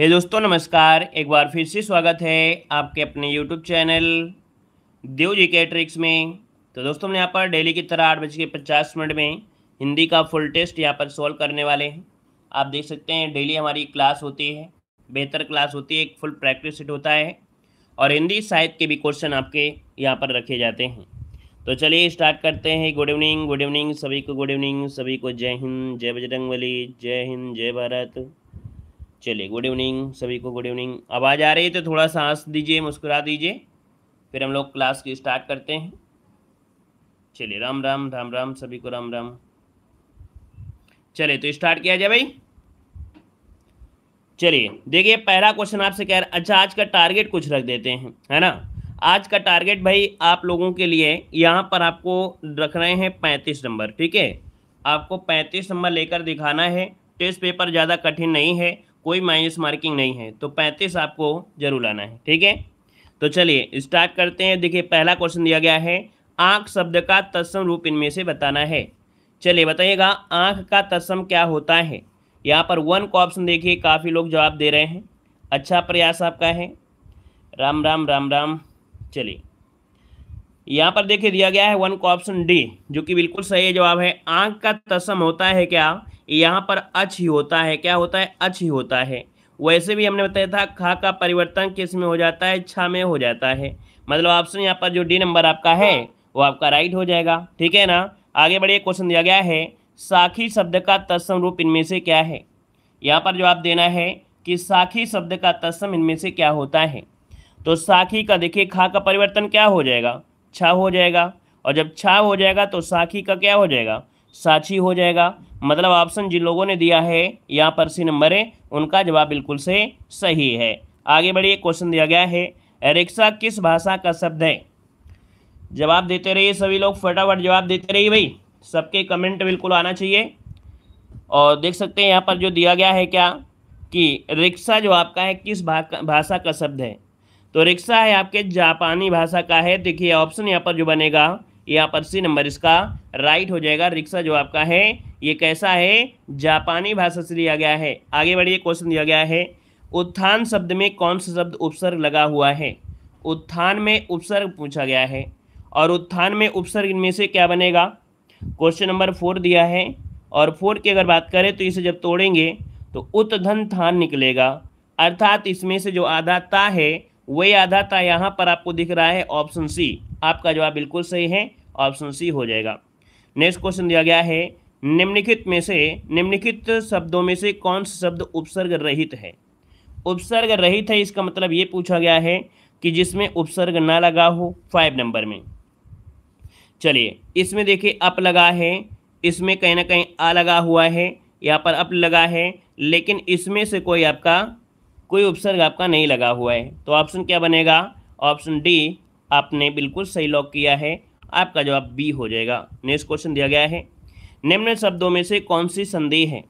हे दोस्तों नमस्कार। एक बार फिर से स्वागत है आपके अपने YouTube चैनल देव जी के ट्रिक्स में। तो दोस्तों हम यहाँ पर डेली की तरह 8:50 में हिंदी का फुल टेस्ट यहाँ पर सॉल्व करने वाले हैं। आप देख सकते हैं डेली हमारी क्लास होती है, बेहतर क्लास होती है, एक फुल प्रैक्टिस सेट होता है और हिंदी साहित्य के भी क्वेश्चन आपके यहाँ पर रखे जाते हैं। तो चलिए स्टार्ट करते हैं। गुड इवनिंग सभी को, गुड इवनिंग सभी को। जय हिंद, जय बजरंगबली, जय हिंद, जय भारत। चलिए गुड इवनिंग सभी को, गुड इवनिंग। आवाज़ आ रही है तो थोड़ा सा हंस दीजिए, मुस्कुरा दीजिए, फिर हम लोग क्लास की स्टार्ट करते हैं। चलिए राम राम, राम राम सभी को, राम राम। चलिए तो स्टार्ट किया जाए भाई। चलिए देखिए पहला क्वेश्चन आपसे कह रहा। अच्छा आज का टारगेट कुछ रख देते हैं, है ना। आज का टारगेट भाई आप लोगों के लिए यहाँ पर आपको रख रहे हैं 35 नंबर, ठीक है। आपको 35 नंबर लेकर दिखाना है। टेस्ट पेपर ज़्यादा कठिन नहीं है, कोई माइनस मार्किंग नहीं है, तो 35 आपको जरूर लाना है, ठीक है। तो चलिए स्टार्ट करते हैं। देखिए पहला क्वेश्चन दिया गया है, आँख शब्द का तत्सम रूप इनमें से बताना है। चलिए बताइएगा आँख का तत्सम क्या होता है। यहाँ पर 1 का ऑप्शन देखिए, काफ़ी लोग जवाब दे रहे हैं। अच्छा प्रयास आपका है, राम राम राम राम। चलिए यहाँ पर देखिए दिया गया है 1 का ऑप्शन डी, जो कि बिल्कुल सही जवाब है। आँख का तत्सम होता है क्या, यहाँ पर अच ही होता है। क्या होता है, अच ही होता है। वैसे भी हमने बताया था खा का परिवर्तन किस में हो जाता है, छा में हो जाता है। मतलब ऑप्शन यहाँ पर जो डी नंबर आपका है वो आपका राइट हो जाएगा, ठीक है ना। आगे बढ़िए, क्वेश्चन दिया गया है, साखी शब्द का तत्सम रूप इनमें से क्या है। यहाँ पर जवाब देना है कि साखी शब्द का तत्सम इनमें से क्या होता है। तो साखी का देखिए खा का परिवर्तन क्या हो जाएगा, छा हो जाएगा, और जब छा हो जाएगा तो साखी का क्या हो जाएगा, साची हो जाएगा। मतलब ऑप्शन जिन लोगों ने दिया है यहाँ पर सी नंबर है, उनका जवाब बिल्कुल से सही है। आगे बढ़िए, क्वेश्चन दिया गया है, रिक्शा किस भाषा का शब्द है। जवाब देते रहिए सभी लोग, फटाफट जवाब देते रहिए भाई, सबके कमेंट बिल्कुल आना चाहिए। और देख सकते हैं यहाँ पर जो दिया गया है क्या, कि रिक्शा जो आपका है किस भाषा का शब्द है। तो रिक्शा है आपके जापानी भाषा का है। देखिए ऑप्शन यहाँ पर जो बनेगा, यहाँ पर सी नंबर इसका राइट हो जाएगा। रिक्शा जो आपका है ये कैसा है, जापानी भाषा से लिया गया है। आगे बढ़िए, क्वेश्चन दिया गया है, उत्थान शब्द में कौन सा शब्द उपसर्ग लगा हुआ है। उत्थान में उपसर्ग पूछा गया है, और उत्थान में उपसर्ग इनमें से क्या बनेगा। क्वेश्चन नंबर 4 दिया है, और 4 की अगर बात करें तो इसे जब तोड़ेंगे तो उत्धन थान निकलेगा। अर्थात इसमें से जो आधा ता है वही आधा ता यहाँ पर आपको दिख रहा है, ऑप्शन सी। आपका जवाब बिल्कुल सही है, ऑप्शन सी हो जाएगा। नेक्स्ट क्वेश्चन दिया गया है, निम्नलिखित शब्दों में से कौन सा शब्द उपसर्ग रहित है। उपसर्ग रहित है इसका मतलब ये पूछा गया है कि जिसमें उपसर्ग ना लगा हो। 5 नंबर में चलिए इसमें देखिए अप लगा है, इसमें कहीं ना कहीं आ लगा हुआ है, यहाँ पर अप लगा है, लेकिन इसमें से कोई उपसर्ग आपका नहीं लगा हुआ है। तो ऑप्शन क्या बनेगा, ऑप्शन डी आपने बिल्कुल सही लॉक किया है, आपका जवाब बी हो जाएगा। नेक्स्ट क्वेश्चन दिया गया है, निम्न शब्दों में से कौन सी संधि है।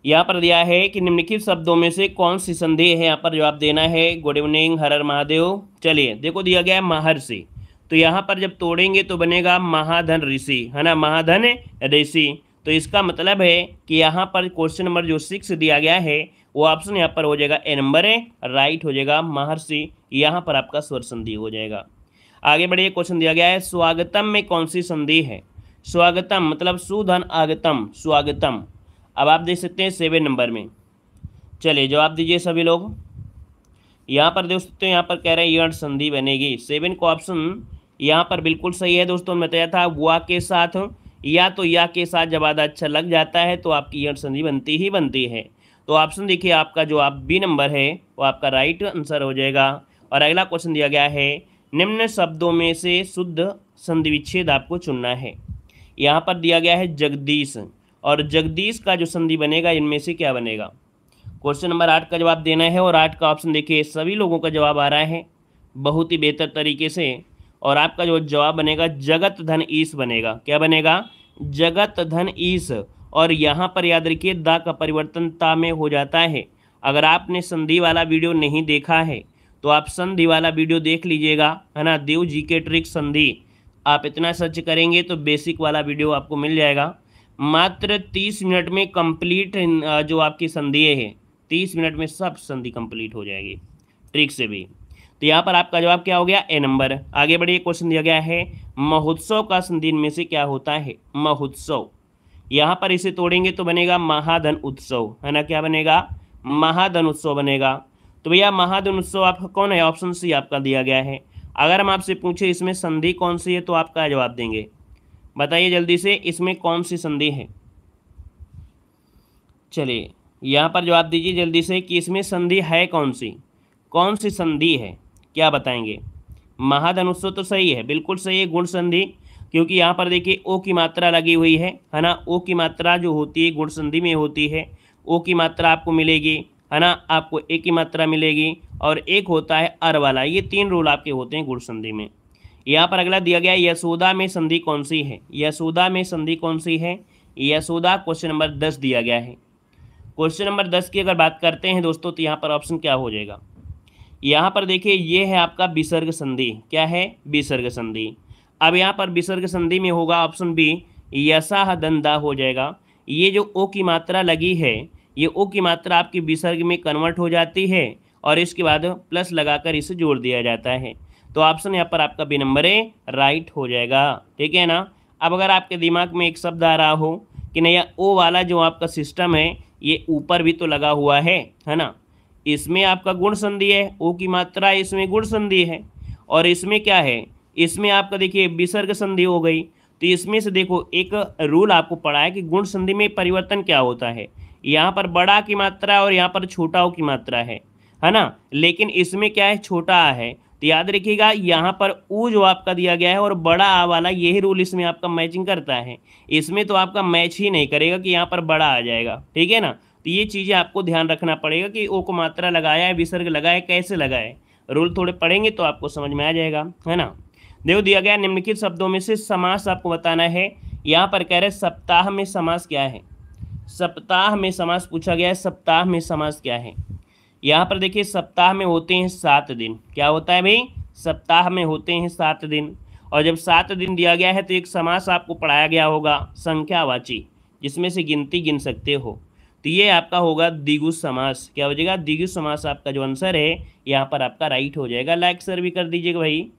यहाँ पर दिया है कि निम्नलिखित शब्दों में से कौन सी संधि है, यहाँ पर जवाब देना है। गुड इवनिंग, हर हर महादेव। चलिए देखो दिया गया है महर्षि, तो यहाँ पर जब तोड़ेंगे तो बनेगा महाधन ऋषि, है ना, महाधन ऋषि। तो इसका मतलब है कि यहाँ पर क्वेश्चन नंबर जो 6 दिया गया है वो ऑप्शन यहाँ पर हो जाएगा ए नंबर है, राइट हो जाएगा। महर्षि यहाँ पर आपका स्वर संधि हो जाएगा। आगे बढ़िए, क्वेश्चन दिया गया है, स्वागतम में कौन सी संधि है। स्वागतम मतलब सुधन आगतम, स्वागतम। अब आप देख सकते हैं 7 नंबर में। चलिए जवाब दीजिए सभी लोग। यहाँ पर देख सकते हैं, यहाँ पर कह रहे हैं यण संधि बनेगी। 7 का ऑप्शन यहाँ पर बिल्कुल सही है दोस्तों। मैं बताया था वा के साथ या तो या के साथ जब आधा अच्छा लग जाता है तो आपकी यण संधि बनती ही बनती है। तो ऑप्शन देखिए आपका जो आप बी नंबर है वो आपका राइट आंसर हो जाएगा। और अगला क्वेश्चन दिया गया है, निम्न शब्दों में से शुद्ध संधि विच्छेद आपको चुनना है। यहाँ पर दिया गया है जगदीश, और जगदीश का जो संधि बनेगा इनमें से क्या बनेगा। क्वेश्चन नंबर 8 का जवाब देना है, और 8 का ऑप्शन देखिए सभी लोगों का जवाब आ रहा है बहुत ही बेहतर तरीके से। और आपका जो जवाब बनेगा जगत धन ईश बनेगा। क्या बनेगा, जगत धन ईश। और यहाँ पर याद रखिए दा का परिवर्तन ता में हो जाता है। अगर आपने संधि वाला वीडियो नहीं देखा है तो आप संधि वाला वीडियो देख लीजिएगा, है ना, देव जी के ट्रिक संधि। आप इतना सर्च करेंगे तो बेसिक वाला वीडियो आपको मिल जाएगा। मात्र 30 मिनट में कंप्लीट जो आपकी संधि है 30 मिनट में सब संधि कंप्लीट हो जाएगी ट्रिक से भी। तो यहाँ पर आपका जवाब क्या हो गया, ए नंबर। आगे बढ़िए, क्वेश्चन दिया गया है महोत्सव का संधि में से क्या होता है, महोत्सव। यहाँ पर इसे तोड़ेंगे तो बनेगा महाधन उत्सव, है ना, क्या बनेगा, महाधन उत्सव बनेगा। तो भैया महाधन उत्सव आपका कौन है, ऑप्शन सी आपका दिया गया है। अगर हम आपसे पूछे इसमें संधि कौन सी है तो आप क्या जवाब देंगे, बताइए जल्दी से, इसमें कौन सी संधि है। चलिए यहाँ पर जवाब दीजिए जल्दी से कि इसमें संधि है कौन सी संधि है, क्या बताएंगे। महाधन उत्सव तो सही है, बिल्कुल सही है, गुण संधि, क्योंकि यहाँ पर देखिए ओ की मात्रा लगी हुई है ना, ओ की मात्रा जो होती है गुण संधि में होती है, ओ की मात्रा आपको मिलेगी, है ना, आपको ए की मात्रा मिलेगी, और एक होता है अर वाला। ये 3 रूल आपके होते हैं गुण संधि में। यहाँ पर अगला दिया गया यशोदा में संधि कौन सी है, यशोदा में संधि कौन सी है, यशोदा क्वेश्चन नंबर 10 दिया गया है। क्वेश्चन नंबर 10 की अगर बात करते हैं दोस्तों तो यहाँ पर ऑप्शन क्या हो जाएगा, यहाँ पर देखिए ये है आपका विसर्ग संधि, क्या है, विसर्ग संधि। अब यहाँ पर विसर्ग संधि में होगा ऑप्शन बी, यशाह दंदा हो जाएगा। ये जो ओ की मात्रा लगी है, ये ओ की मात्रा आपकी विसर्ग में कन्वर्ट हो जाती है और इसके बाद प्लस लगाकर इसे जोड़ दिया जाता है। तो ऑप्शन यहाँ पर आपका बी नंबर ए राइट हो जाएगा, ठीक है ना। अब अगर आपके दिमाग में एक शब्द आ रहा हो कि नहीं ओ वाला जो आपका सिस्टम है ये ऊपर भी तो लगा हुआ है ना, इसमें आपका गुण संधि है, ओ की मात्रा इसमें गुण संधि है, और इसमें क्या है, इसमें आपका देखिए विसर्ग संधि हो गई। तो इसमें से देखो एक रूल आपको पढ़ा है कि गुण संधि में परिवर्तन क्या होता है, यहाँ पर बड़ा की मात्रा और यहाँ पर छोटा ओ की मात्रा है ना, लेकिन इसमें क्या है, छोटा आ है। तो याद रखिएगा यहाँ पर ऊ जो आपका दिया गया है और बड़ा आ वाला यही रूल इसमें आपका मैचिंग करता है, इसमें तो आपका मैच ही नहीं करेगा कि यहाँ पर बड़ा आ जाएगा, ठीक है ना। तो ये चीज़ें आपको ध्यान रखना पड़ेगा कि ओ को मात्रा लगाया है, विसर्ग लगाया, कैसे लगाए, रूल थोड़े पढ़ेंगे तो आपको समझ में आ जाएगा, है ना। देखो दिया गया निम्नलिखित शब्दों में से समास आपको बताना है। यहाँ पर कह रहे सप्ताह में समास क्या है, सप्ताह में समास पूछा गया है, सप्ताह में समास क्या है। यहाँ पर देखिए सप्ताह में होते हैं 7 दिन, क्या होता है भाई, सप्ताह में होते हैं 7 दिन, और जब 7 दिन दिया गया है तो एक समास आपको पढ़ाया गया होगा संख्यावाची, जिसमें से गिनती गिन सकते हो। तो ये आपका होगा द्विगु समास, क्या हो जाएगा, द्विगु समास आपका जो आंसर है यहाँ पर आपका राइट हो जाएगा। लाइक सर भी कर दीजिएगा भाई,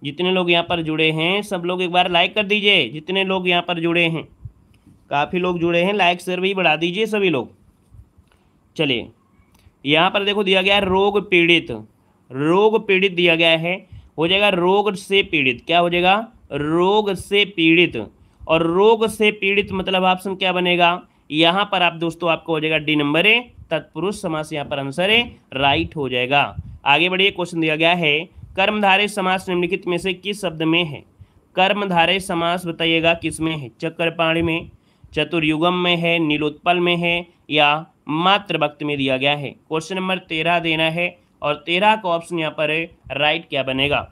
जितने लोग यहाँ पर जुड़े हैं सब लोग एक बार लाइक कर दीजिए, जितने लोग यहाँ पर जुड़े हैं, काफ़ी लोग जुड़े हैं, लाइक सर भी बढ़ा दीजिए सभी लोग। चलिए यहाँ पर देखो दिया गया है रोग पीड़ित, रोग पीड़ित दिया गया है, हो जाएगा रोग से पीड़ित, क्या हो जाएगा, रोग से पीड़ित, और रोग से पीड़ित मतलब ऑप्शन क्या बनेगा, यहाँ पर आप दोस्तों आपको हो जाएगा डी नंबर ए तत्पुरुष समास, यहाँ पर आंसर है राइट हो जाएगा। आगे बढ़िए, क्वेश्चन दिया गया है कर्मधारय समास निम्नलिखित में से किस शब्द में है, कर्मधारय समास बताइएगा किस में है, चक्रपाणी में, चतुर्युगम में है, नीलोत्पल में है, या मातृभक्त में दिया गया है। क्वेश्चन नंबर 13 देना है और 13 का ऑप्शन यहाँ पर है राइट क्या बनेगा,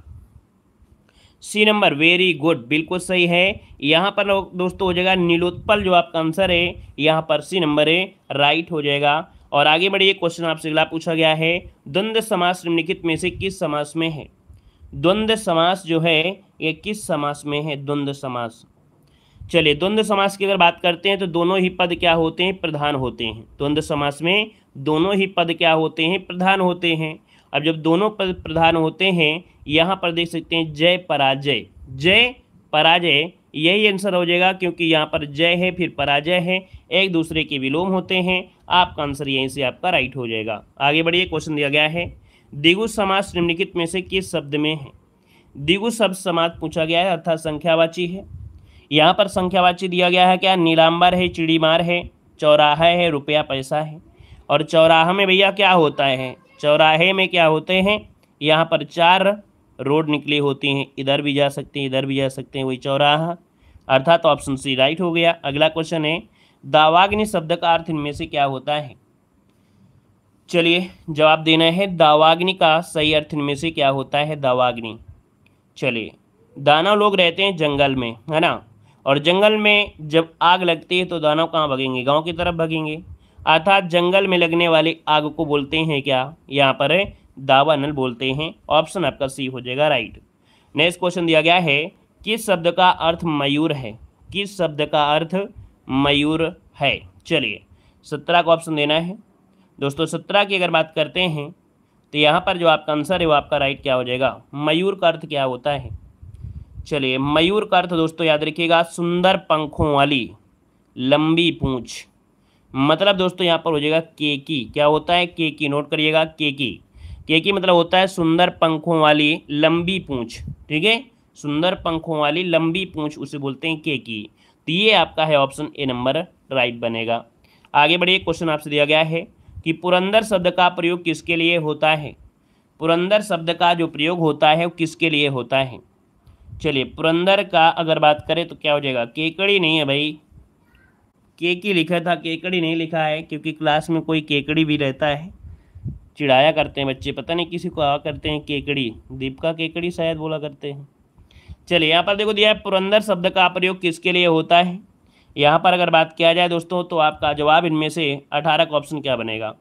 सी नंबर, वेरी गुड, बिल्कुल सही है। यहाँ पर दोस्तों हो जाएगा नीलोत्पल, जो आपका आंसर है यहाँ पर सी नंबर है राइट हो जाएगा। और आगे बढ़िए, क्वेश्चन आपसे अगला पूछा गया है द्वंद्व समास निम्नलिखित में से किस समास में है, द्वंद्व समास जो है ये किस समास में है, द्वंद्व समास। चलिए द्वंद्व समास की अगर बात करते हैं तो दोनों ही पद क्या होते हैं, प्रधान होते हैं। द्वंद्व समास में दोनों ही पद क्या होते हैं, प्रधान होते हैं। अब जब दोनों पद प्रधान होते हैं, यहाँ पर देख सकते हैं जय पराजय, जय पराजय, यही आंसर हो जाएगा, क्योंकि यहाँ पर जय है फिर पराजय है, एक दूसरे के विलोम होते हैं। आपका आंसर यहीं से आपका राइट हो जाएगा। आगे बढ़िए, क्वेश्चन दिया गया है द्विगु समास निम्नलिखित में से किस शब्द में है, द्विगु शब्द समास पूछा गया है अर्थात संख्यावाची है। यहाँ पर संख्यावाची दिया गया है क्या, नीलांबर है, चिड़ीमार है, चौराहा है, रुपया पैसा है। और चौराहा में भैया क्या होता है, चौराहे में क्या होते हैं, यहाँ पर 4 रोड निकली होती हैं, इधर भी जा सकते हैं इधर भी जा सकते हैं, वही चौराहा, अर्थात ऑप्शन सी राइट हो गया। अगला क्वेश्चन है दावाग्नि शब्द का अर्थ इनमें से क्या होता है। चलिए जवाब देना है, दावाग्नि का सही अर्थ इनमें से क्या होता है, दावाग्नि। चलिए दानव लोग रहते हैं जंगल में, है ना, और जंगल में जब आग लगती है तो दानव कहाँ भागेंगे, गांव की तरफ भागेंगे, अर्थात जंगल में लगने वाली आग को बोलते हैं क्या, यहाँ पर दावानल बोलते हैं। ऑप्शन आपका सी हो जाएगा राइट। नेक्स्ट क्वेश्चन दिया गया है किस शब्द का अर्थ मयूर है, किस शब्द का अर्थ मयूर है। चलिए 17 का ऑप्शन देना है। दोस्तों 17 की अगर बात करते हैं तो यहाँ पर जो आपका आंसर है वो आपका राइट क्या हो जाएगा, मयूर का अर्थ क्या होता है। चलिए मयूर का अर्थ दोस्तों याद रखिएगा, सुंदर पंखों वाली लंबी पूंछ। मतलब दोस्तों यहाँ पर हो जाएगा केकी। क्या होता है, केकी। नोट करिएगा, केकी। केकी मतलब होता है सुंदर पंखों वाली लंबी पूंछ। ठीक है, सुंदर पंखों वाली लंबी पूंछ उसे बोलते हैं केकी। तो ये आपका है ऑप्शन ए नंबर राइट बनेगा। आगे बढ़िए, क्वेश्चन आपसे दिया गया है कि पुरंदर शब्द का प्रयोग किसके लिए होता है। पुरंदर शब्द का जो प्रयोग होता है वो किसके लिए होता है। चलिए पुरंदर का अगर बात करें तो क्या हो जाएगा, केकड़ी नहीं है भाई, केकी लिखा था, केकड़ी नहीं लिखा है, क्योंकि क्लास में कोई केकड़ी भी रहता है, चिढ़ाया करते हैं बच्चे, पता नहीं किसी को आवा करते हैं केकड़ी, दीपिका केकड़ी शायद बोला करते हैं। चलिए यहाँ पर देखो दिया है पुरंदर शब्द का प्रयोग किसके लिए होता है। यहाँ पर अगर बात किया जाए दोस्तों तो आपका जवाब इनमें से 18 का ऑप्शन क्या बनेगा।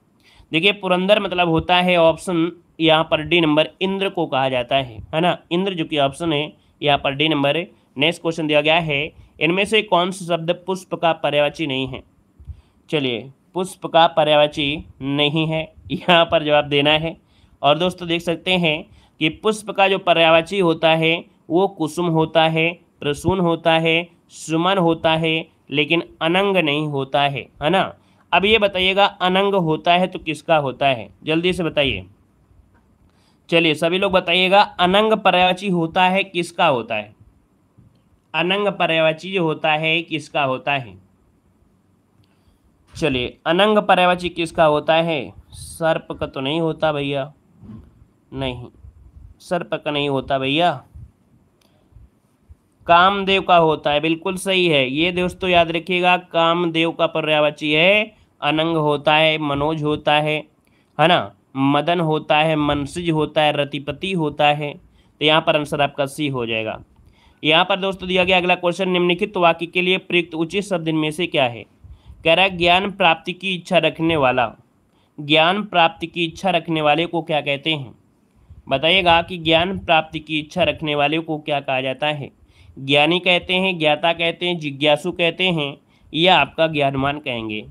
देखिए पुरंदर मतलब होता है ऑप्शन यहाँ पर डी नंबर, इंद्र को कहा जाता है ना, इंद्र जो कि ऑप्शन है यहाँ पर डी नंबर। नेक्स्ट क्वेश्चन दिया गया है, इनमें से कौन सा शब्द पुष्प का पर्यायवाची नहीं है। चलिए पुष्प का पर्यायवाची नहीं है, यहाँ पर जवाब देना है। और दोस्तों देख सकते हैं कि पुष्प का जो पर्यायवाची होता है वो कुसुम होता है, प्रसून होता है, सुमन होता है, लेकिन अनंग नहीं होता है ना। अब ये बताइएगा अनंग होता है तो किसका होता है, जल्दी से बताइए। चलिए सभी लोग बताइएगा, अनंग पर्यायवाची होता है किसका होता है, अनंग पर्यायवाची जो होता है किसका होता है। चलिए अनंग पर्यायवाची किसका होता है, सर्प का तो नहीं होता भैया, नहीं सर्प का नहीं होता भैया, कामदेव का होता है, बिल्कुल सही है। ये दोस्तों याद रखिएगा, कामदेव का पर्यायवाची है, अनंग होता है, मनोज होता है ना, मदन होता है, मनसिज होता है, रतिपति होता है। तो यहाँ पर आंसर आपका सी हो जाएगा। यहाँ पर दोस्तों दिया गया अगला क्वेश्चन, निम्नलिखित वाक्य के लिए प्रयुक्त उचित शब्द इनमें से क्या है। कह रहा है ज्ञान प्राप्ति की इच्छा रखने वाला, ज्ञान प्राप्ति की इच्छा रखने वाले को क्या कहते हैं। बताइएगा कि ज्ञान प्राप्ति की इच्छा रखने वाले को क्या कहा जाता है। ज्ञानी कहते हैं, ज्ञाता कहते हैं, जिज्ञासु कहते हैं, या आपका ज्ञानवान कहेंगे।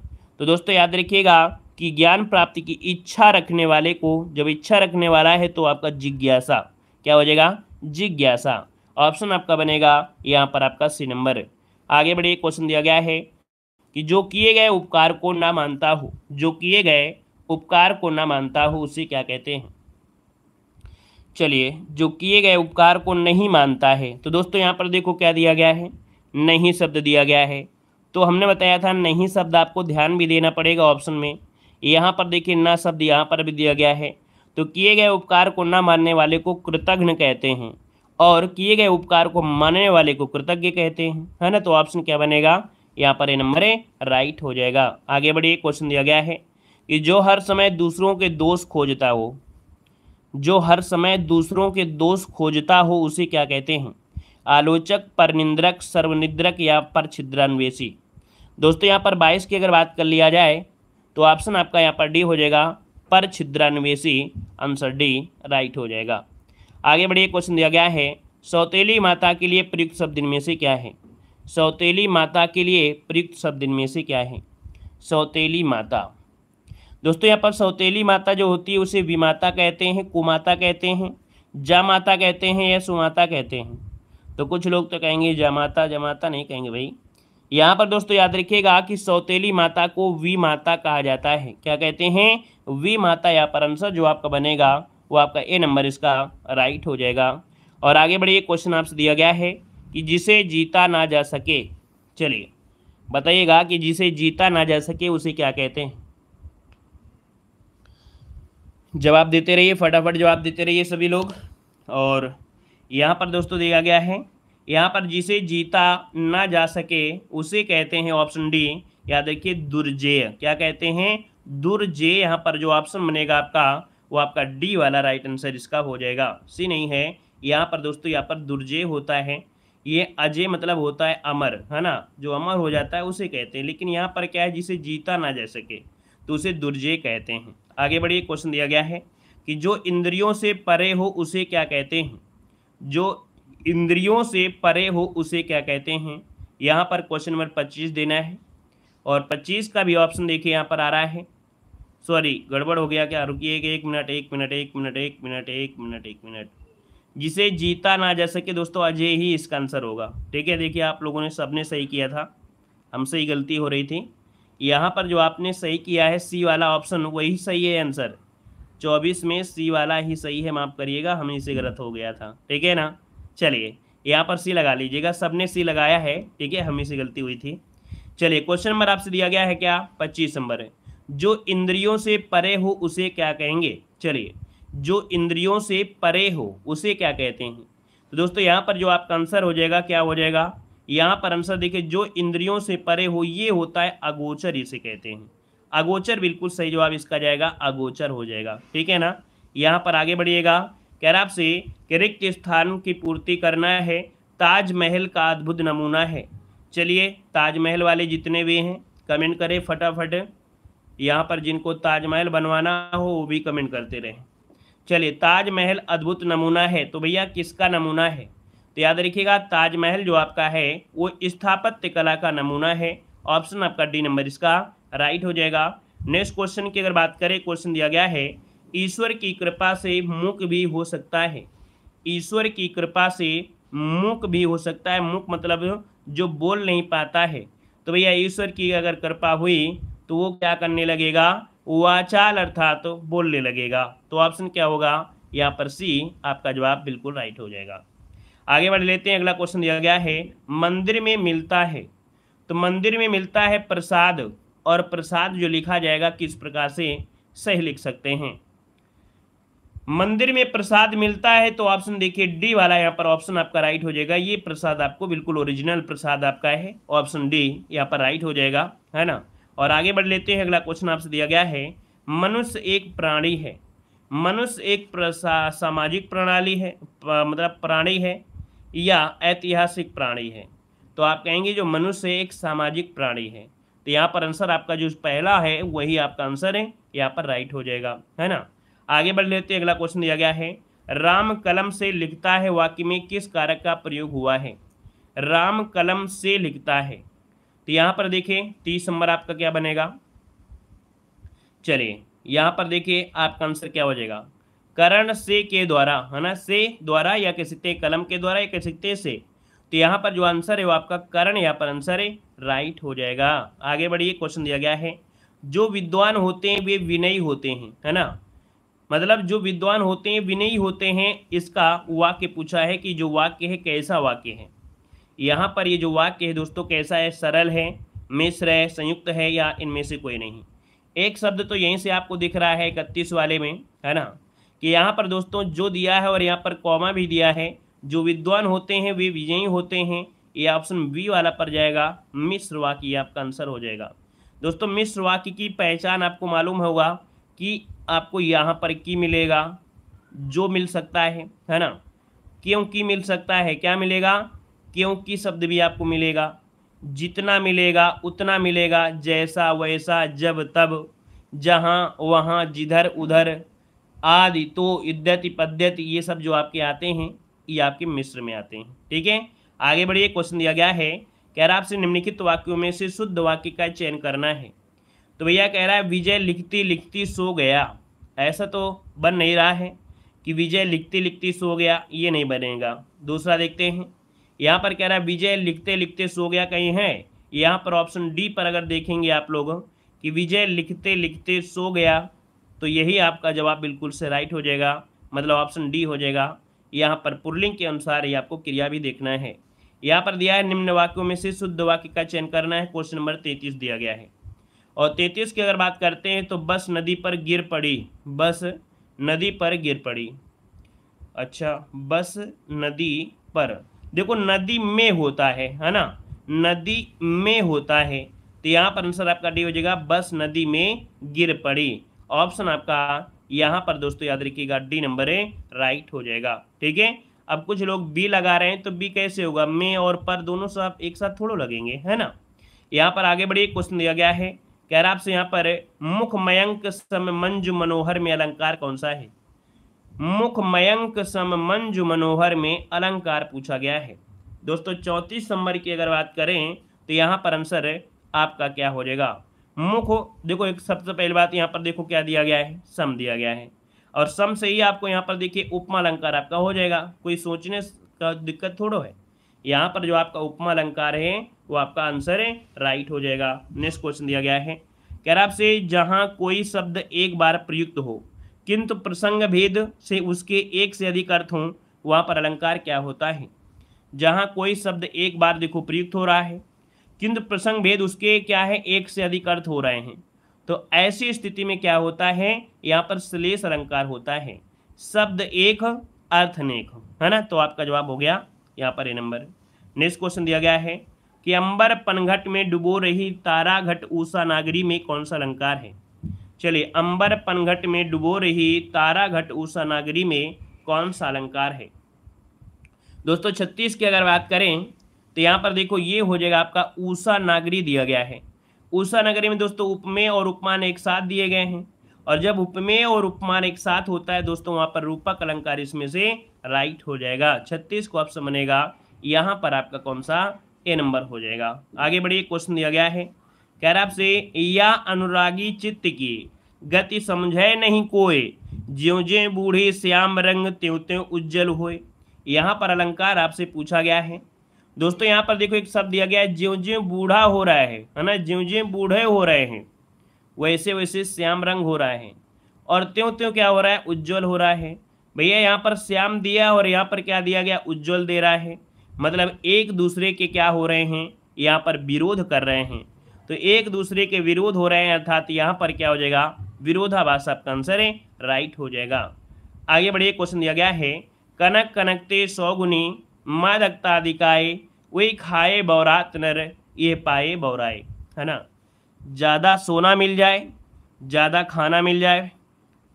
तो दोस्तों याद रखिएगा कि ज्ञान प्राप्ति की इच्छा रखने वाले को, जब इच्छा रखने वाला है तो आपका जिज्ञासा, क्या हो जाएगा, जिज्ञासा। ऑप्शन आपका बनेगा यहाँ पर आपका सी नंबर। आगे बढ़िए, क्वेश्चन दिया गया है कि जो किए गए उपकार को ना मानता हो, जो किए गए उपकार को ना मानता हो उसे क्या कहते हैं। चलिए जो किए गए उपकार को नहीं मानता है, तो दोस्तों यहाँ पर देखो क्या दिया गया है, नहीं शब्द दिया गया है। तो हमने बताया था नहीं शब्द आपको ध्यान भी देना पड़ेगा ऑप्शन में। यहाँ पर देखिए ना शब्द यहाँ पर भी दिया गया है। तो किए गए उपकार को ना मानने वाले को कृतघ्न कहते हैं, और किए गए उपकार को मानने वाले को कृतज्ञ कहते हैं, है ना। तो ऑप्शन क्या बनेगा, यहाँ पर ए नंबर राइट हो जाएगा। आगे बढ़िए, क्वेश्चन दिया गया है कि जो हर समय दूसरों के दोष खोजता हो, जो हर समय दूसरों के दोष खोजता हो उसे क्या कहते हैं। आलोचक, परनिंदक, सर्वनिद्रक या परछिद्रान्वेषी। दोस्तों यहाँ पर 22 की अगर बात कर लिया जाए तो ऑप्शन आपका यहाँ पर डी हो जाएगा, परछिद्रान्वेषी। आंसर डी राइट हो जाएगा। आगे बढ़िए, क्वेश्चन दिया गया है सौतेली माता के लिए प्रयुक्त शब्द इनमें से क्या है। सौतेली माता के लिए प्रयुक्त शब्द इनमें से क्या है। सौतेली माता, दोस्तों यहाँ पर सौतेली माता जो होती है उसे विमाता कहते हैं, कुमाता कहते हैं, जामाता कहते हैं, या सुमाता कहते हैं। तो कुछ लोग तो कहेंगे जामाता, जमाता नहीं कहेंगे भाई। यहाँ पर दोस्तों याद रखिएगा कि सौतेली माता को विमाता कहा जाता है। क्या कहते हैं, विमाता। यहाँ पर आंसर जो आपका बनेगा वो आपका ए नंबर इसका राइट हो जाएगा। और आगे बढ़िए, क्वेश्चन आपसे दिया गया है कि जिसे जीता ना जा सके। चलिए बताइएगा कि जिसे जीता ना जा सके उसे क्या कहते हैं। जवाब देते रहिए, फटाफट जवाब देते रहिए सभी लोग। और यहाँ पर दोस्तों दिया गया है, यहाँ पर जिसे जीता ना जा सके उसे कहते हैं ऑप्शन डी, याद रखिए, दुर्जेय। क्या कहते हैं, दुर्जेय। यहाँ पर जो ऑप्शन बनेगा आपका वो आपका डी वाला राइट आंसर इसका हो जाएगा, सी नहीं है। यहाँ पर दोस्तों यहाँ पर दुर्जेय होता है, ये अजय मतलब होता है अमर, है ना, जो अमर हो जाता है उसे कहते हैं। लेकिन यहाँ पर क्या है, जिसे जीता ना जा सके तो उसे दुर्जेय कहते हैं। आगे बढ़िए, क्वेश्चन दिया गया है कि जो इंद्रियों से परे हो उसे क्या कहते हैं। जो इंद्रियों से परे हो उसे क्या कहते हैं। यहाँ पर क्वेश्चन नंबर 25 देना है, और 25 का भी ऑप्शन देखिए यहाँ पर आ रहा है, सॉरी गड़बड़ हो गया क्या, रुकिए, एक मिनट एक मिनट एक मिनट एक मिनट एक मिनट एक मिनट। जिसे जीता ना जा सके दोस्तों, अजय ही इसका आंसर होगा। ठीक है, देखिए आप लोगों ने सबने सही किया था, हमसे ही गलती हो रही थी। यहाँ पर जो आपने सही किया है सी वाला ऑप्शन, वही सही है आंसर। 24 में सी वाला ही सही है, माफ़ करिएगा, हमें से गलत हो गया था। ठीक है ना, चलिए यहाँ पर सी लगा लीजिएगा, सबने सी लगाया है। ठीक है, हमें से गलती हुई थी। चलिए क्वेश्चन नंबर आपसे दिया गया है क्या, 25 नंबर है। जो इंद्रियों से परे हो उसे क्या कहेंगे। चलिए, जो इंद्रियों से परे हो उसे क्या कहते हैं। तो दोस्तों यहाँ पर जो आपका आंसर हो जाएगा, क्या हो जाएगा, यहाँ पर आंसर देखिए, जो इंद्रियों से परे हो ये होता है अगोचर, इसे कहते हैं अगोचर। बिल्कुल सही जवाब इसका जाएगा, अगोचर हो जाएगा। ठीक है ना, यहाँ पर आगे बढ़िएगा। कह रहा आपसे कि रिक्त स्थान की पूर्ति करना है, ताजमहल का अद्भुत नमूना है। चलिए ताजमहल वाले जितने भी हैं कमेंट करें फटाफट, यहाँ पर जिनको ताजमहल बनवाना हो वो भी कमेंट करते रहें। चलिए, ताजमहल अद्भुत नमूना है, तो भैया किसका नमूना है। तो याद रखिएगा, ताजमहल जो आपका है वो स्थापत्य कला का नमूना है। ऑप्शन आपका डी नंबर इसका राइट हो जाएगा। नेक्स्ट क्वेश्चन की अगर बात करें, क्वेश्चन दिया गया है, ईश्वर की कृपा से मूक भी हो सकता है। ईश्वर की कृपा से मूक भी हो सकता है, मूक मतलब जो बोल नहीं पाता है। तो भैया ईश्वर की अगर कृपा हुई तो वो क्या करने लगेगा, वाचाल अर्थात तो बोलने लगेगा। तो ऑप्शन क्या होगा, यहाँ पर सी आपका जवाब बिल्कुल राइट हो जाएगा। आगे बढ़ लेते हैं, अगला क्वेश्चन दिया गया है, मंदिर में मिलता है। तो मंदिर में मिलता है प्रसाद, और प्रसाद जो लिखा जाएगा किस प्रकार से सही लिख सकते हैं। मंदिर में प्रसाद मिलता है, तो ऑप्शन देखिए डी वाला यहाँ पर ऑप्शन आपका राइट हो जाएगा। ये प्रसाद आपको बिल्कुल ओरिजिनल प्रसाद आपका है, ऑप्शन डी यहाँ पर राइट हो जाएगा, है ना। और आगे बढ़ लेते हैं, अगला क्वेश्चन आपसे दिया गया है, मनुष्य एक प्राणी है। मनुष्य एक सामाजिक प्रणाली है, मतलब प्राणी है, या ऐतिहासिक प्राणी है। तो आप कहेंगे जो मनुष्य एक सामाजिक प्राणी है, तो यहाँ पर आंसर आपका जो पहला है वही आपका आंसर है, यहाँ पर राइट हो जाएगा, है ना। आगे बढ़ लेते हैं, अगला क्वेश्चन दिया गया है, राम कलम से लिखता है वाक्य में किस कारक का प्रयोग हुआ है। राम कलम से लिखता है, तो यहाँ पर देखिए 30 नंबर आपका क्या बनेगा। चलिए यहाँ पर देखिए आपका आंसर क्या हो जाएगा, करण से के द्वारा, है ना, से द्वारा, या कह सकते हैं कलम के द्वारा, या कह सकते हैं से। तो यहाँ पर जो आंसर है वो आपका करण यहाँ पर आंसर है, राइट हो जाएगा। आगे बढ़िए, क्वेश्चन दिया गया है, जो विद्वान होते हैं वे विनयी होते हैं, है ना। मतलब जो विद्वान होते हैं विनयी होते हैं, इसका वाक्य पूछा है कि जो वाक्य है कैसा वाक्य है। यहाँ पर ये जो वाक्य है दोस्तों कैसा है, सरल है, मिश्र है, संयुक्त है, या इनमें से कोई नहीं। एक शब्द तो यहीं से आपको दिख रहा है 31 वाले में, है ना, कि यहाँ पर दोस्तों जो दिया है और यहाँ पर कॉमा भी दिया है, जो विद्वान होते हैं वे विजयी होते हैं, ये ऑप्शन बी वाला पर जाएगा, मिश्र वाक्य ये आपका आंसर हो जाएगा। दोस्तों मिश्र वाक्य की पहचान आपको मालूम होगा कि आपको यहाँ पर की मिलेगा, जो मिल सकता है ना, क्योंकि मिल सकता है, क्या मिलेगा, क्योंकि शब्द भी आपको मिलेगा, जितना मिलेगा उतना मिलेगा, जैसा वैसा, जब तब, जहाँ वहाँ, जिधर उधर, आदि, तो, इद्यति, पद्यति, ये सब जो आपके आते हैं ये आपके मिश्र में आते हैं। ठीक है, आगे बढ़िए, क्वेश्चन दिया गया है, कह रहा आपसे निम्नलिखित वाक्यों में से शुद्ध वाक्य का चयन करना है। तो भैया कह रहा है विजय लिखती लिखती सो गया, ऐसा तो बन नहीं रहा है कि विजय लिखती लिखती सो गया, ये नहीं बनेगा। दूसरा देखते हैं, यहाँ पर कह रहा है विजय लिखते लिखते सो गया, कहीं है, यहाँ पर ऑप्शन डी पर अगर देखेंगे आप लोग कि विजय लिखते लिखते सो गया, तो यही आपका जवाब बिल्कुल से राइट हो जाएगा, मतलब ऑप्शन डी हो जाएगा। यहाँ पर पुल्लिंग के अनुसार ये आपको क्रिया भी देखना है। यहाँ पर दिया है निम्न वाक्यों में से शुद्ध वाक्य का चयन करना है, क्वेश्चन नंबर 33 दिया गया है। और 33 की अगर बात करते हैं तो बस नदी पर गिर पड़ी, बस नदी पर गिर पड़ी। अच्छा, बस नदी पर, देखो नदी में होता है ना, नदी में होता है, तो यहाँ पर आंसर आपका डी हो जाएगा, बस नदी में गिर पड़ी। ऑप्शन आपका यहाँ पर दोस्तों याद रखिएगा डी नंबर है, राइट हो जाएगा। ठीक है, अब कुछ लोग बी लगा रहे हैं, तो बी कैसे होगा, में और पर दोनों सब एक साथ थोड़ो लगेंगे, है ना। यहाँ पर आगे बढ़िए, क्वेश्चन दिया गया है, कह रहा आपसे यहाँ पर मुखमयंक सम मंजु मनोहर में अलंकार कौन सा है। मुखमयंक सम मंजु मनोहर में अलंकार पूछा गया है। दोस्तों 34 नंबर की अगर बात करें तो यहाँ पर आंसर आपका क्या हो जाएगा, मुख हो, देखो एक सबसे पहली बात यहाँ पर देखो क्या दिया गया है, सम दिया गया है, और सम से ही आपको यहाँ पर देखिए उपमा अलंकार आपका हो जाएगा, कोई सोचने का दिक्कत थोड़ो है। यहाँ पर जो आपका उपमा अलंकार है वो आपका आंसर है, राइट हो जाएगा। नेक्स्ट क्वेश्चन दिया गया है, कह रहा आपसे जहाँ कोई शब्द एक बार प्रयुक्त हो किंतु प्रसंग भेद से उसके एक से अधिक अर्थ हों, वहाँ पर अलंकार क्या होता है। जहाँ कोई शब्द एक बार देखो प्रयुक्त हो रहा है किंतु प्रसंग भेद उसके क्या है, एक से अधिक अर्थ हो रहे हैं, तो ऐसी स्थिति में क्या होता है, यहाँ पर श्लेष अलंकार होता है। शब्द एक अर्थ नेक, है ना, तो आपका जवाब हो गया यहाँ पर ए नंबर। नेक्स्ट क्वेश्चन दिया गया है कि अंबर पनघट में डुबो रही तारा घट उषा नागरी में कौन सा अलंकार है। चलिए, अंबर पनघट में डुबो रही तारा घट उषा नागरी में कौन सा अलंकार है। दोस्तों 36 की अगर बात करें तो यहाँ पर देखो ये हो जाएगा आपका उषा नागरी दिया गया है। उषा नगरी में दोस्तों उपमेय और उपमान एक साथ दिए गए हैं, और जब उपमेय और उपमान एक साथ होता है दोस्तों वहाँ पर रूपक अलंकार इसमें से राइट हो जाएगा। 36 को ऑप्शन बनेगा यहाँ पर आपका कौन सा, ए नंबर हो जाएगा। आगे बढ़िए, क्वेश्चन दिया गया है, कह रहा आपसे या अनुरागी चित्त की गति समझे नहीं कोय, ज्यों ज्यों बूढ़े श्याम रंग त्यों त्यों उज्जवल होए। यहाँ पर अलंकार आपसे पूछा गया है। दोस्तों यहाँ पर देखो एक शब्द दिया गया है, ज्यों ज्यों बूढ़ा हो रहा है ना, ज्यों ज्यों बूढ़े हो रहे हैं वैसे वैसे श्याम रंग हो रहा है, और त्यों त्यों क्या हो रहा है, उज्जवल हो रहा है। भैया यहाँ पर श्याम दिया और यहाँ पर क्या दिया गया, उज्जवल दे रहा है, मतलब एक दूसरे के क्या हो रहे हैं, यहाँ पर विरोध कर रहे हैं, तो एक दूसरे के विरोध हो रहे हैं, अर्थात यहाँ पर क्या हो जाएगा, विरोधाभास आपका आंसर है, राइट हो जाएगा। आगे बढ़िए, क्वेश्चन दिया गया है, कनक कनकते सौगुनी मादकता दिखाए वही खाए बौरात नर ये पाए बौराए, है ना। ज़्यादा सोना मिल जाए, ज़्यादा खाना मिल जाए,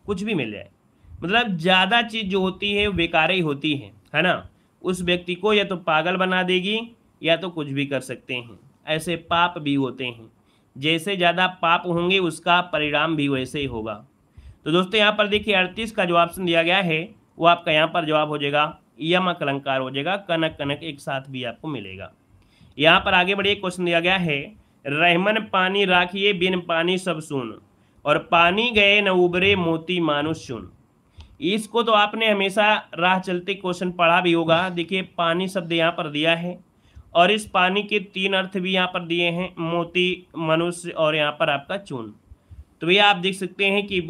कुछ भी मिल जाए, मतलब ज़्यादा चीज़ जो होती है बेकार ही होती है ना, उस व्यक्ति को या तो पागल बना देगी या तो कुछ भी कर सकते हैं। ऐसे पाप भी होते हैं, जैसे ज़्यादा पाप होंगे उसका परिणाम भी वैसे ही होगा। तो दोस्तों यहाँ पर देखिए 38 का जो ऑप्शन दिया गया है वो आपका यहाँ पर जवाब हो जाएगा, यमक अलंकार हो जाएगा, कनक कनक एक साथ भी आपको मिलेगा। यहाँ पर आगे बढ़िए, क्वेश्चन दिया गया है, रहमन पानी राखिए बिन पानी सब सुन, और पानी गए न उबरे मोती मानुष सुन। इसको तो आपने हमेशा राह चलते क्वेश्चन पढ़ा भी होगा। देखिए पानी शब्द यहाँ पर दिया है, और इस पानी के 3 अर्थ भी यहाँ पर दिए हैं, मोती, मनुष्य और यहाँ पर आपका चून। तो भैया आप देख सकते हैं कि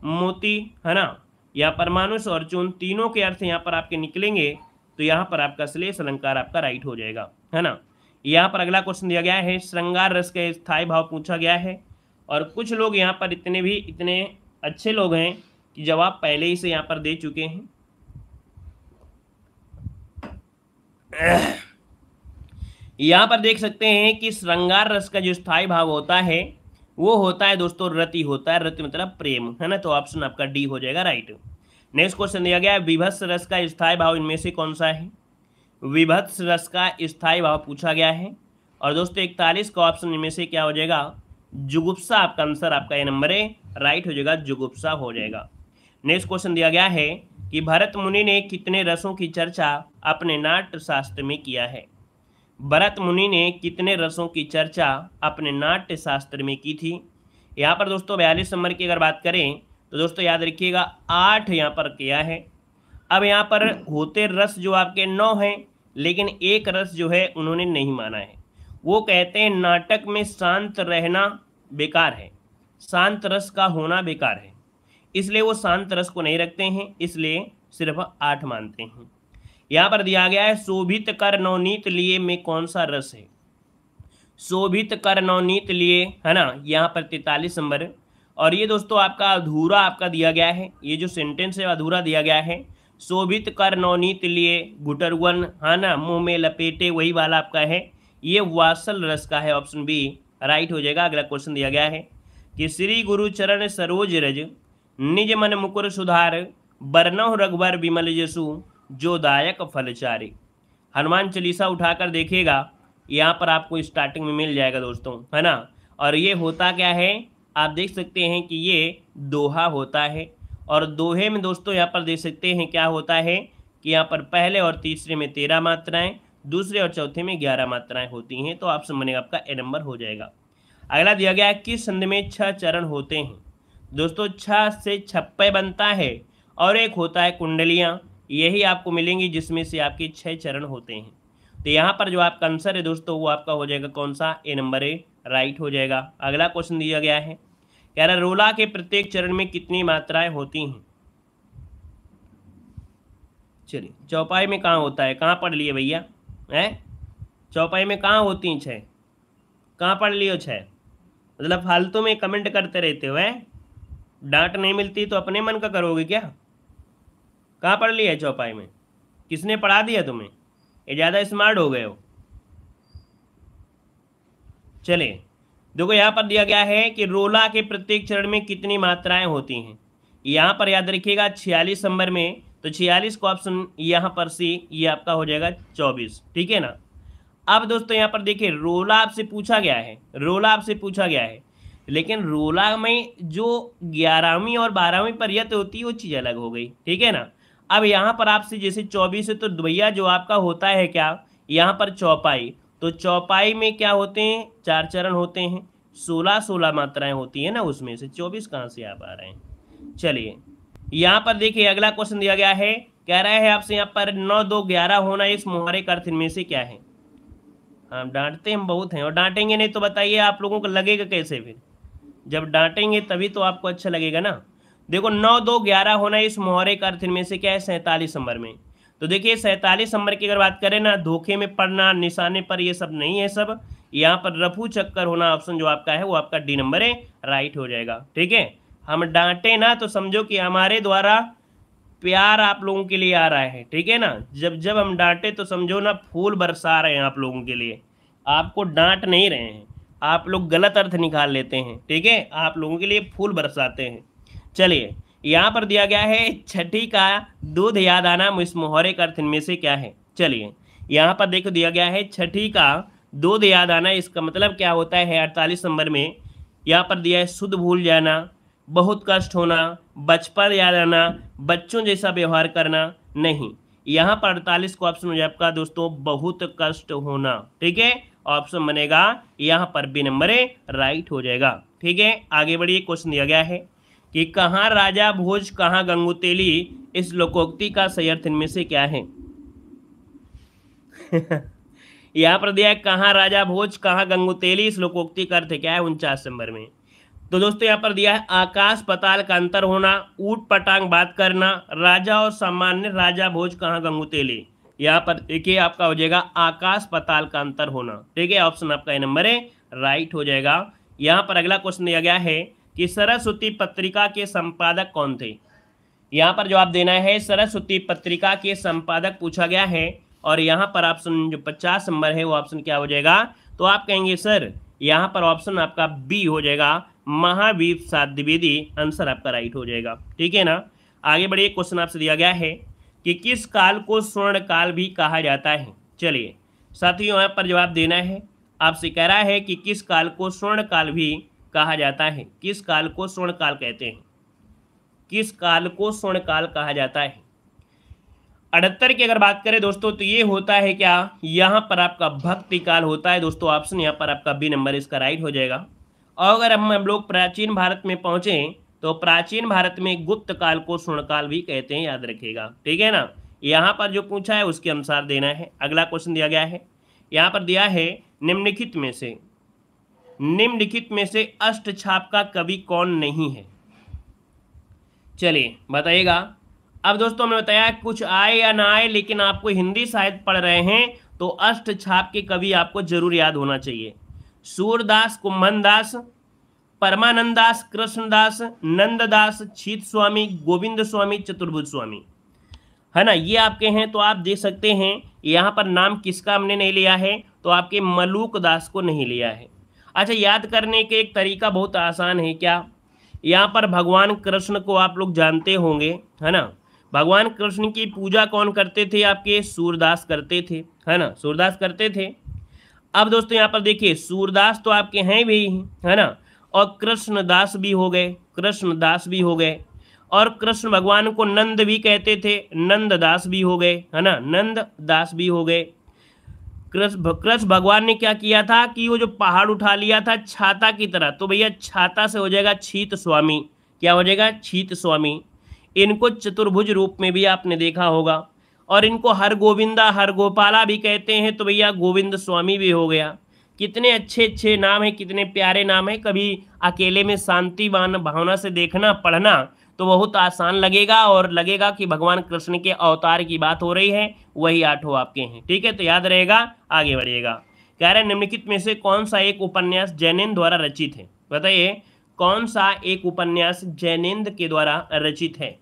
मोती, है ना, यहाँ पर मनुष्य और चून तीनों के अर्थ यहाँ पर आपके निकलेंगे, तो यहाँ पर आपका श्लेष अलंकार आपका राइट हो जाएगा, है ना। यहाँ पर अगला क्वेश्चन दिया गया है, श्रृंगार रस का स्थायी भाव पूछा गया है, और कुछ लोग यहाँ पर इतने अच्छे लोग हैं कि जवाब पहले ही से यहाँ पर दे चुके हैं। यहाँ पर देख सकते हैं कि श्रृंगार रस का जो स्थायी भाव होता है वो होता है दोस्तों रति होता है, रति मतलब प्रेम, है ना, तो ऑप्शन आपका डी हो जाएगा राइट। नेक्स्ट क्वेश्चन दिया गया है, विभत्स रस का स्थायी भाव इनमें से कौन सा है। विभत्स रस का स्थायी भाव पूछा गया है, और दोस्तों 41 का ऑप्शन इनमें से क्या हो जाएगा, जुगुप्सा आपका आंसर, आपका ये नंबर है, राइट हो जाएगा, जुगुप्सा हो जाएगा। नेक्स्ट क्वेश्चन दिया गया है कि भरत मुनि ने कितने रसों की चर्चा अपने नाट्य शास्त्र में किया है। भरत मुनि ने कितने रसों की चर्चा अपने नाट्य शास्त्र में की थी। यहाँ पर दोस्तों 42 नंबर की अगर बात करें तो दोस्तों याद रखिएगा 8 यहाँ पर किया है। अब यहाँ पर होते रस जो आपके 9 हैं, लेकिन एक रस जो है उन्होंने नहीं माना है। वो कहते हैं नाटक में शांत रहना बेकार है, शांत रस का होना बेकार है, इसलिए वो शांत रस को नहीं रखते हैं, इसलिए सिर्फ 8 मानते हैं। यहाँ पर दिया गया है शोभित कर नवनीत लिए में कौन सा रस है। शोभित कर नवनीत लिए, है ना, यहाँ पर 43 नंबर। और ये दोस्तों आपका अधूरा आपका दिया गया है, ये जो सेंटेंस है अधूरा दिया गया है। शोभित कर नवनीत लिए गुटरवन, है ना, मुंह में लपेटे, वही वाला आपका है, ये वासल रस का है, ऑप्शन बी राइट हो जाएगा। अगला क्वेश्चन दिया गया है कि श्री गुरु चरण सरोज रज निज मन मुकुर सुधार बरनहु रघुबर विमल जसु जो दायक फलचारी। हनुमान चालीसा उठाकर देखिएगा, यहाँ पर आपको स्टार्टिंग में मिल जाएगा दोस्तों, है ना। और ये होता क्या है, आप देख सकते हैं कि ये दोहा होता है, और दोहे में दोस्तों यहाँ पर देख सकते हैं क्या होता है कि यहाँ पर पहले और तीसरे में 13 मात्राएं, दूसरे और चौथे में 11 मात्राएं होती हैं, तो ऑप्शन बनेगा आपका ए नंबर हो जाएगा। अगला दिया गया है किस संधि में 6 चरण होते हैं। दोस्तों 6 से छप्पे बनता है और एक होता है कुंडलियां, यही आपको मिलेंगी जिसमें से आपके 6 चरण होते हैं। तो यहाँ पर जो आपका आंसर है दोस्तों वो आपका हो जाएगा कौन सा, ए नंबर ए राइट हो जाएगा। अगला क्वेश्चन दिया गया है, कह रहा रोला के प्रत्येक चरण में कितनी मात्राएं होती हैं। चलिए चौपाई में कहाँ होता है, कहाँ पढ़ लिए भैया है, चौपाई में कहाँ होती हैं 6, कहाँ पढ़ लियो 6, मतलब फालतू में कमेंट करते रहते हो है, डांट नहीं मिलती तो अपने मन का करोगे क्या। कहाँ पढ़ लिया है चौपाई में, किसने पढ़ा दिया तुम्हें, ये ज़्यादा स्मार्ट हो गए हो। चलिए देखो यहाँ पर दिया गया है कि रोला के प्रत्येक चरण में कितनी मात्राएं होती हैं। यहाँ पर याद रखिएगा 46 नंबर में, तो 46 को ऑप्शन यहाँ पर सी, ये आपका हो जाएगा 24, ठीक है ना। अब दोस्तों यहाँ पर देखिए रोला आपसे पूछा गया है, रोला आपसे पूछा गया है, लेकिन रोला में जो 11वीं और 12वीं परियत होती है वो चीज़ अलग हो गई, ठीक है ना। अब यहाँ पर आपसे जैसे 24 है तो भैया जो आपका होता है क्या, यहाँ पर चौपाई, तो चौपाई में क्या होते हैं, 4 चरण होते हैं, 16 मात्राएं होती है ना, उसमें से 24 कहाँ से आप आ रहे हैं। चलिए यहाँ पर देखिए अगला क्वेश्चन दिया गया है, कह रहा है आपसे यहाँ पर 9 2 11 होना इस मुहावरे का अर्थ इनमें से क्या है। हाँ डांटते हम बहुत हैं, और डांटेंगे नहीं तो बताइए आप लोगों को लगेगा कैसे, फिर जब डांटेंगे तभी तो आपको अच्छा लगेगा ना। देखो 9 2 11 होना इस मुहावरे का अर्थ इनमें से क्या है, 47 नंबर में। तो देखिए 47 नंबर की अगर बात करें ना, धोखे में पड़ना, निशाने पर, ये सब नहीं है, सब यहाँ पर रफू चक्कर होना, ऑप्शन जो आपका है वो आपका डी नंबर है राइट हो जाएगा, ठीक है। हम डांटे ना तो समझो कि हमारे द्वारा प्यार आप लोगों के लिए आ रहा है, ठीक है ना। जब जब हम डांटे तो समझो ना फूल बरसा रहे हैं आप लोगों के लिए, आपको डांट नहीं रहे हैं, आप लोग गलत अर्थ निकाल लेते हैं, ठीक है, आप लोगों के लिए फूल बरसाते हैं। चलिए यहाँ पर दिया गया है छठी का दूध याद आना इस मुहावरे का अर्थ इनमें से क्या है। चलिए यहाँ पर देखो दिया गया है छठी का दूध याद आना, इसका मतलब क्या होता है 48 नंबर में। यहाँ पर दिया है शुद्ध भूल जाना, बहुत कष्ट होना, बचपन याद आना, बच्चों जैसा व्यवहार करना, नहीं। यहाँ पर 48 को ऑप्शन हो जाए आपका दोस्तों बहुत कष्ट होना, ठीक है, ऑप्शन बनेगा यहाँ पर बी नंबर राइट हो जाएगा, ठीक है। आगे बढ़िए क्वेश्चन दिया गया है कि कहाँ राजा भोज कहाँ गंगुतेली इस लोकोक्ति का सही अर्थ इनमें से क्या है। यहाँ पर दिया है कहाँ राजा भोज कहाँ गंगुतेली इस लोकोक्ति का अर्थ क्या है 49 नंबर में। तो दोस्तों यहाँ पर दिया है आकाश पताल का अंतर होना, ऊट पटांग बात करना, राजा और सामान्य राजा भोज कहाँ गंगुतेली। यहाँ पर देखिए आपका हो जाएगा आकाश पताल का अंतर होना, ठीक है, ऑप्शन आपका ए नंबर है राइट हो जाएगा। यहाँ पर अगला क्वेश्चन दिया गया है कि सरस्वती पत्रिका के संपादक कौन थे। यहाँ पर जवाब देना है सरस्वती पत्रिका के संपादक पूछा गया है, और यहाँ पर ऑप्शन जो 50 नंबर है वो ऑप्शन क्या हो जाएगा, तो आप कहेंगे सर यहाँ पर ऑप्शन आपका बी हो जाएगा महावीर प्रसाद द्विवेदी, आंसर आपका राइट हो जाएगा, ठीक है ना। आगे बढ़िए क्वेश्चन आपसे दिया गया है कि किस काल को स्वर्ण काल भी कहा जाता है। चलिए साथियों यहाँ पर जवाब देना है, आपसे कह रहा है कि किस काल को स्वर्ण काल भी कहा जाता है, किस काल को स्वर्ण काल कहते हैं, किस काल को स्वर्ण काल कहा जाता है। 78 की अगर बात करें दोस्तों तो ये होता है क्या, यहाँ पर आपका भक्ति काल होता है दोस्तों, ऑप्शन यहाँ पर आपका बी नंबर इसका राइट हो जाएगा। और अगर हम लोग प्राचीन भारत में पहुंचे तो प्राचीन भारत में गुप्त काल को स्वर्ण काल भी कहते हैं, याद रखिएगा, ठीक है ना। यहाँ पर जो पूछा है उसके अनुसार देना है। अगला क्वेश्चन दिया गया है, यहाँ पर दिया है निम्नलिखित में से अष्टछाप का कवि कौन नहीं है। चलिए बताइएगा। अब दोस्तों मैं बताया कुछ आए या ना आए, लेकिन आपको हिंदी साहित्य पढ़ रहे हैं तो अष्टछाप के कवि आपको जरूर याद होना चाहिए। सूरदास, कुंभनदास, परमानंदास, कृष्णदास, नंददास, छीत स्वामी, गोविंद स्वामी, चतुर्भुज स्वामी, है ना, ये आपके हैं। तो आप देख सकते हैं यहाँ पर नाम किसका हमने नहीं लिया है, तो आपके मलूक दास को नहीं लिया है। अच्छा याद करने के एक तरीका बहुत आसान है, क्या, यहाँ पर भगवान कृष्ण को आप लोग जानते होंगे, है ना। भगवान कृष्ण की पूजा कौन करते थे, आपके सूरदास करते थे, है ना, सूरदास करते थे। अब दोस्तों यहाँ पर देखिए सूरदास तो आपके हैं भी, है ना, और कृष्णदास भी हो गए, कृष्णदास भी हो गए, और कृष्ण भगवान को नंद भी कहते थे, नंददास भी हो गए, है ना, नंददास भी हो गए। कृष्ण भगवान ने क्या किया था कि वो जो पहाड़ उठा लिया था छाता की तरह, तो भैया छाता से हो जाएगा छीत स्वामी। क्या हो जाएगा? छीत स्वामी। इनको चतुर्भुज रूप में भी आपने देखा होगा, और इनको हर गोविंदा हर गोपाला भी कहते हैं, तो भैया गोविंद स्वामी भी हो गया। कितने अच्छे अच्छे नाम हैं, कितने प्यारे नाम हैं। कभी अकेले में शांतिवान भावना से देखना पढ़ना तो बहुत आसान लगेगा, और लगेगा कि भगवान कृष्ण के अवतार की बात हो रही है, वही आठों आपके हैं। ठीक है, तो याद रहेगा, आगे बढ़िएगा। कह रहे हैं निम्नलिखित में से कौन सा एक उपन्यास जैनेन्द्र द्वारा रचित है? बताइए कौन सा एक उपन्यास जैनेन्द्र के द्वारा रचित है।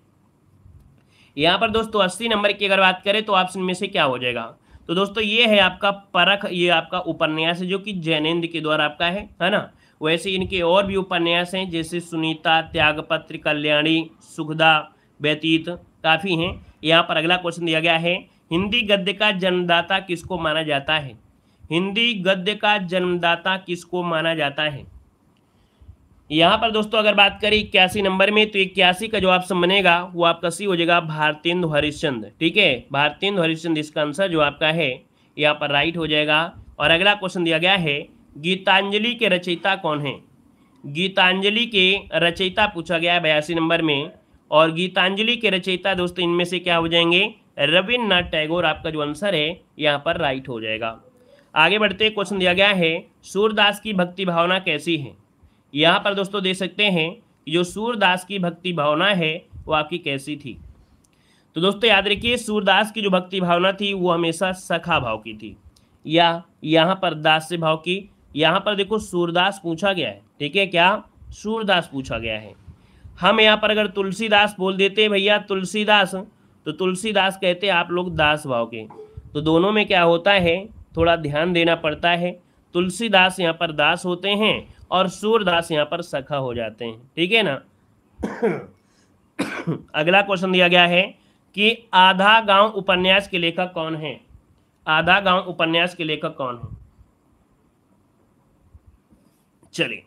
यहाँ पर दोस्तों 80 नंबर की अगर बात करें तो ऑप्शन में से क्या हो जाएगा? तो दोस्तों ये है आपका परख, ये आपका उपन्यास है जो कि जैनेन्द्र के द्वारा आपका है ना। वैसे इनके और भी उपन्यास हैं, जैसे सुनीता, त्यागपत्र, कल्याणी, सुखदा, व्यतीत, काफ़ी हैं। यहाँ पर अगला क्वेश्चन दिया गया है, हिंदी गद्य का जन्मदाता किसको माना जाता है? हिंदी गद्य का जन्मदाता किसको माना जाता है? यहाँ पर दोस्तों अगर बात करें 81 नंबर में, तो 81 का जो ऑप्शन बनेगा वो आपका सी हो जाएगा, भारतेंदु हरिश्चंद्र। ठीक है, भारतेंदु हरिश्चंद्र इसका आंसर जो आपका है यहाँ पर राइट हो जाएगा। और अगला क्वेश्चन दिया गया है, गीतांजलि के रचयिता कौन है? गीतांजलि के रचयिता पूछा गया है 82 नंबर में, और गीतांजलि के रचयिता दोस्तों इनमें से क्या हो जाएंगे? रविन्द्रनाथ टैगोर आपका जो आंसर है यहाँ पर राइट हो जाएगा। आगे बढ़ते क्वेश्चन दिया गया है, सूरदास की भक्ति भावना कैसी है? यहाँ पर दोस्तों देख सकते हैं कि जो सूरदास की भक्ति भावना है वो आपकी कैसी थी। तो दोस्तों याद रखिए, सूरदास की जो भक्ति भावना थी वो हमेशा सखा भाव की थी, या यहाँ पर दास्य भाव की। यहाँ पर देखो सूरदास पूछा गया है, ठीक है, क्या सूरदास पूछा गया है। हम यहाँ पर अगर तुलसीदास बोल देते हैं भैया तुलसीदास, तो तुलसीदास कहते हैं आप लोग दास भाव के। तो दोनों में क्या होता है, थोड़ा ध्यान देना पड़ता है। तुलसीदास यहाँ पर दास होते हैं और सूरदास यहाँ पर सखा हो जाते हैं। ठीक है ना। अगला क्वेश्चन दिया गया है कि आधा गांव उपन्यास के लेखक कौन है? आधा गांव उपन्यास के लेखक कौन है? चलिए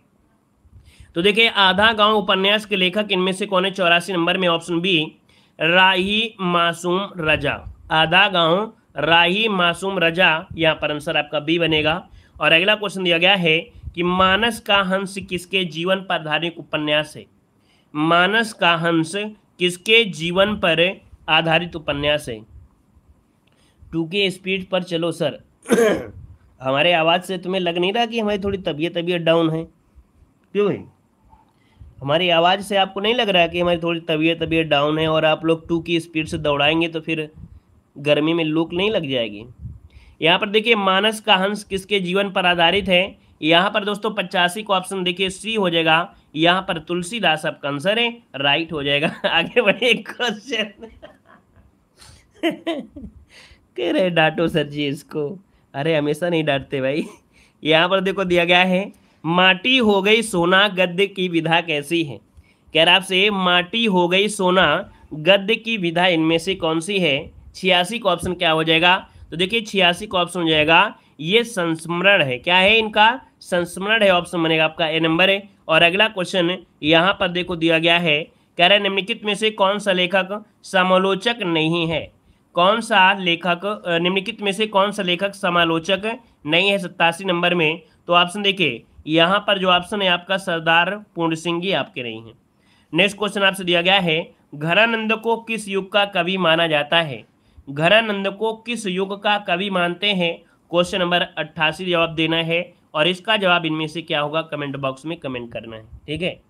तो देखिए, आधा गांव उपन्यास के लेखक इनमें से कौन है? 84 नंबर में ऑप्शन बी, राही मासूम रजा। आधा गांव राही मासूम रजा, यहाँ पर आंसर आपका बी बनेगा। और अगला क्वेश्चन दिया गया है कि मानस का हंस किसके जीवन पर आधारित उपन्यास है? मानस का हंस किसके जीवन पर आधारित उपन्यास है? 2K स्पीड पर चलो सर। हमारे आवाज़ से तुम्हें लग नहीं रहा कि हमारी थोड़ी तबीयत डाउन है? क्यों है? हमारी आवाज़ से आपको नहीं लग रहा है कि हमारी थोड़ी तबीयत डाउन है और आप लोग 2 की स्पीड से दौड़ाएंगे तो फिर गर्मी में लूक नहीं लग जाएगी? यहाँ पर देखिए, मानस का हंस किसके जीवन पर आधारित है? यहाँ पर दोस्तों 85 का ऑप्शन देखिए सी हो जाएगा। यहाँ पर तुलसीदास आपका आंसर है, राइट हो जाएगा। आगे बढ़े क्वेश्चन। कह रहे डांटो सर जी इसको। अरे हमेशा नहीं डांटते भाई। यहाँ पर देखो दिया गया है, माटी हो गई सोना गद्य की विधा कैसी है? कह रहा आपसे, माटी हो गई सोना गद्य की विधा इनमें से कौन सी है? 86 का ऑप्शन क्या हो जाएगा? तो देखिए 86 का ऑप्शन हो जाएगा, ये संस्मरण है। क्या है इनका? संस्मरण है। ऑप्शन बनेगा आपका ए नंबर है। और अगला क्वेश्चन यहाँ पर देखो दिया गया है, कह रहे निम्नलिखित में से कौन सा लेखक समालोचक नहीं है? कौन सा लेखक, निम्नलिखित में से कौन सा लेखक समालोचक नहीं है 87 नंबर में? तो ऑप्शन देखिए, यहाँ पर जो ऑप्शन है आपका सरदार पूर्ण सिंह जी आपके नहीं है। नेक्स्ट क्वेश्चन आपसे दिया गया है, घरानंद को किस युग का कवि माना जाता है? घरानंद को किस युग का कवि मानते हैं? क्वेश्चन नंबर 88 जवाब देना है, और इसका जवाब इनमें से क्या होगा कमेंट बॉक्स में कमेंट करना है। ठीक है,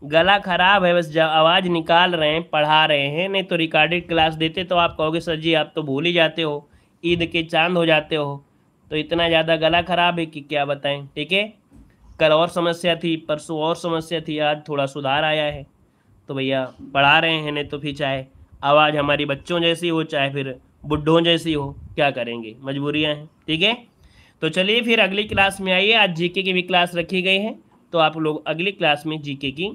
गला खराब है, बस आवाज़ निकाल रहे हैं, पढ़ा रहे हैं, नहीं तो रिकॉर्डेड क्लास देते तो आप कहोगे सर जी आप तो भूल ही जाते हो, ईद के चांद हो जाते हो। तो इतना ज़्यादा गला खराब है कि क्या बताएं। ठीक है, कल और समस्या थी, परसों और समस्या थी, आज थोड़ा सुधार आया है। तो भैया पढ़ा रहे हैं, नहीं तो फिर चाहे आवाज़ हमारी बच्चों जैसी हो चाहे फिर बुढ़ों जैसी हो, क्या करेंगे, मजबूरियां हैं। ठीक है, तो चलिए फिर अगली क्लास में आइए। आज जीके की भी क्लास रखी गई है, तो आप लोग अगली क्लास में जीके की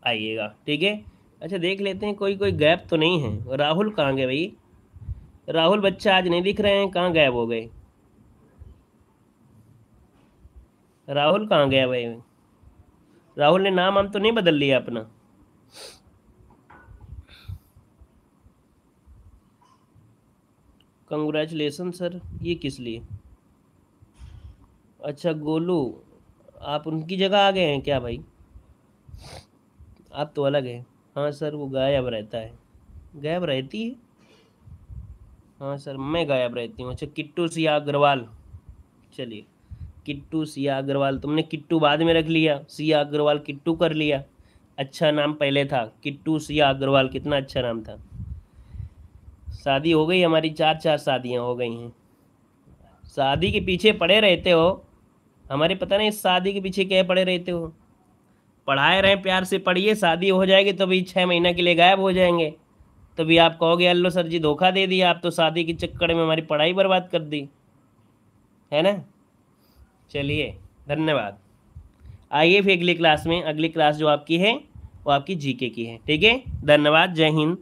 आइएगा। ठीक है, अच्छा देख लेते हैं कोई गैप तो नहीं है। राहुल कहाँ गए भाई? राहुल बच्चा आज नहीं दिख रहे हैं, कहाँ गायब हो गए? राहुल कहाँ गया भाई? राहुल ने नाम हम तो नहीं बदल लिया अपना? कंग्रेचुलेसन सर, ये किस लिए? अच्छा गोलू, आप उनकी जगह आ गए हैं क्या भाई? आप तो अलग हैं। हाँ सर, वो गायब रहता है। गायब रहती है? हाँ सर, मैं गायब रहती हूँ। अच्छा, किट्टू सिया अग्रवाल। चलिए, किट्टू सिया अग्रवाल, तुमने किट्टू बाद में रख लिया, सिया अग्रवाल किट्टू कर लिया। अच्छा नाम पहले था, किट्टू सिया अग्रवाल, कितना अच्छा नाम था। शादी हो गई हमारी, 4 4 शादियाँ हो गई हैं। शादी के पीछे पड़े रहते हो, हमारे पता नहीं शादी के पीछे क्या पड़े रहते हो। पढ़ाए रहे, प्यार से पढ़िए, शादी हो जाएगी तो भी 6 महीना के लिए गायब हो जाएंगे। तभी आप कहोगे अल्लो सर जी धोखा दे दिया, आप तो शादी के चक्कर में हमारी पढ़ाई बर्बाद कर दी, है ना। चलिए, धन्यवाद। आइए फिर अगली क्लास में, अगली क्लास जो आपकी है वो आपकी जीके की है, ठीक है। धन्यवाद, जय हिंद।